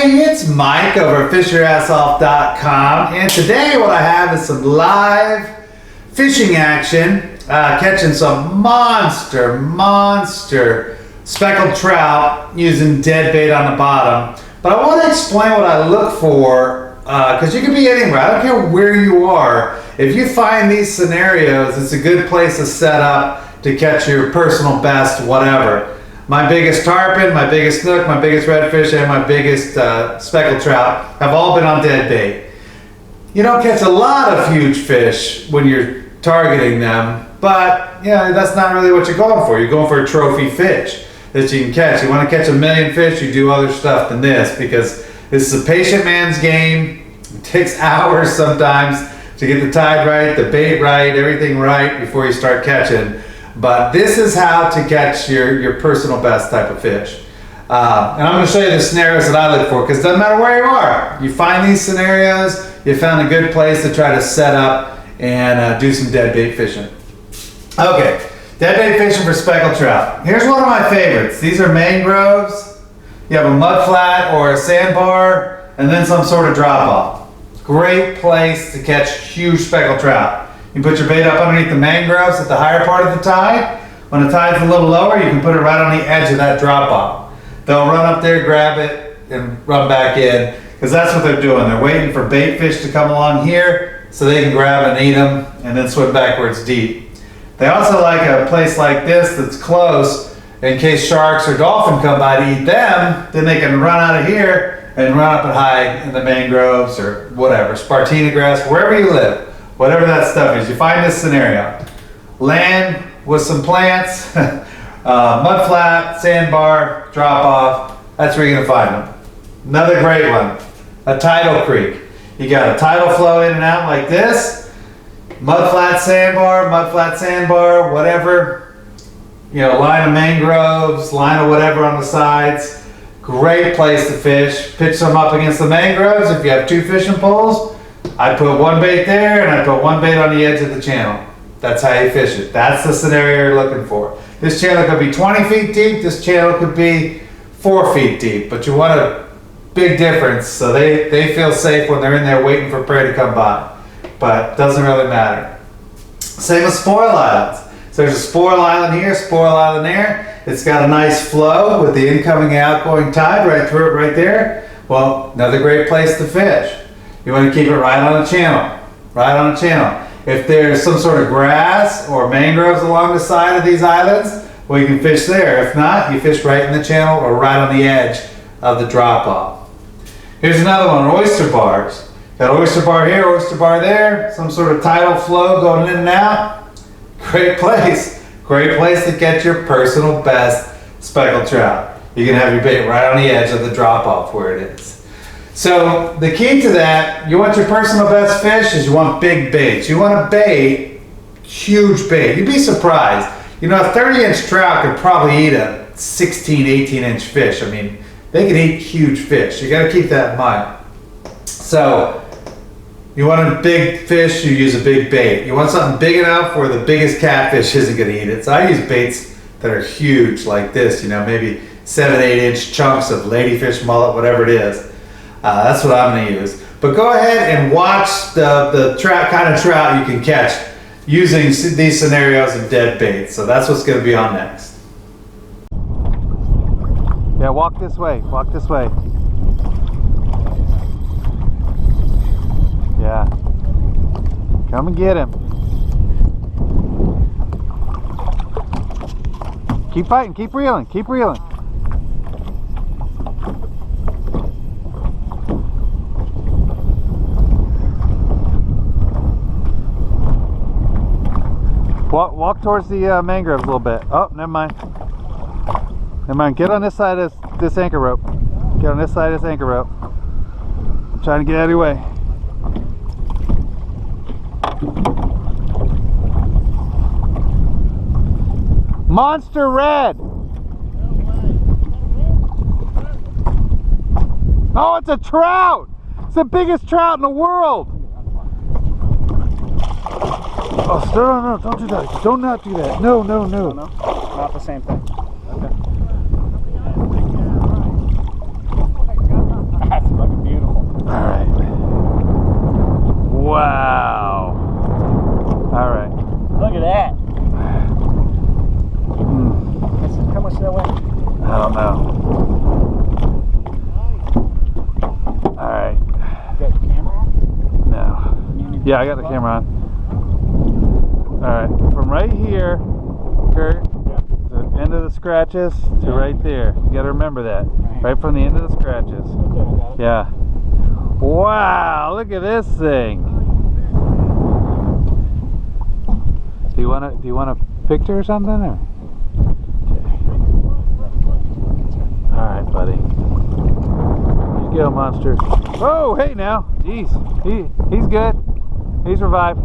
Hey, it's Mike over at fishyourassoff.com, and today what I have is some live fishing action, catching some monster speckled trout using dead bait on the bottom. But I want to explain what I look for, because you can be anywhere. I don't care where you are. If you find these scenarios, it's a good place to set up to catch your personal best, whatever. My biggest tarpon, my biggest snook, my biggest redfish, and my biggest speckled trout have all been on dead bait. You don't catch a lot of huge fish when you're targeting them, but that's not really what you're going for. You're going for a trophy fish that you can catch. You want to catch a million fish, you do other stuff than this, because this is a patient man's game. It takes hours sometimes to get the tide right, the bait right, everything right before you start catching. But this is how to catch your personal best type of fish. And I'm going to show you the scenarios that I look for, because it doesn't matter where you are. You find these scenarios, you found a good place to try to set up and do some dead bait fishing. Okay, dead bait fishing for speckled trout. Here's one of my favorites. These are mangroves. You have a mud flat or a sandbar, and then some sort of drop off. Great place to catch huge speckled trout. You put your bait up underneath the mangroves at the higher part of the tide. When the tide's a little lower, you can put it right on the edge of that drop off. They'll run up there, grab it, and run back in, because that's what they're doing. They're waiting for bait fish to come along here so they can grab and eat them and then swim backwards deep. They also like a place like this that's close in case sharks or dolphin come by to eat them. Then they can run out of here and run up and hide in the mangroves or whatever, spartina grass, wherever you live. Whatever that stuff is, you find this scenario. Land with some plants, mud flat, sandbar, drop off, that's where you're gonna find them. Another great one, a tidal creek. You got a tidal flow in and out like this, mud flat sandbar, whatever. Line of mangroves, line of whatever on the sides. Great place to fish. Pitch them up against the mangroves if you have two fishing poles. I put one bait there and I put one bait on the edge of the channel. That's how you fish it. That's the scenario you're looking for. This channel could be 20 feet deep. This channel could be 4 feet deep. But you want a big difference so they feel safe when they're in there waiting for prey to come by. But it doesn't really matter. Same with spoil islands. So there's a spoil island here, spoil island there. It's got a nice flow with the incoming and outgoing tide right through it right there. Well, another great place to fish. You want to keep it right on the channel, If there's some sort of grass or mangroves along the side of these islands, well, you can fish there. If not, you fish right in the channel or right on the edge of the drop off. Here's another one, oyster bars. Got oyster bar here, oyster bar there, some sort of tidal flow going in and out. Great place to get your personal best speckled trout. You can have your bait right on the edge of the drop off where it is. So the key to that, you want your personal best fish, is you want big baits. You want a bait, huge bait. You'd be surprised. A 30-inch trout could probably eat a 16, 18-inch fish. I mean, they can eat huge fish. You got to keep that in mind. So you want a big fish, you use a big bait. You want something big enough where the biggest catfish isn't going to eat it. So I use baits that are huge like this, maybe 7, 8-inch chunks of ladyfish, mullet, whatever it is. That's what I'm going to use. But go ahead and watch the kind of trout you can catch using these scenarios of dead bait. So that's what's going to be on next. Yeah, walk this way. Yeah. Come and get him. Keep fighting, keep reeling. Walk towards the mangroves a little bit. Oh, never mind. Get on this side of this anchor rope. I'm trying to get out of your way. Monster red. Oh, it's a trout. It's the biggest trout in the world. Oh, no, don't do that. Do not do that. No. Not the same thing. Okay. Yeah, I got the camera on. Alright, from right here, Kurt, the end of the scratches to right there. You gotta remember that. Right from the end of the scratches. Yeah. Wow, look at this thing. Do you want a picture or something? Or? Okay. Alright, buddy. Here you go, monster. Oh, hey now. Jeez. He's good. He's revived.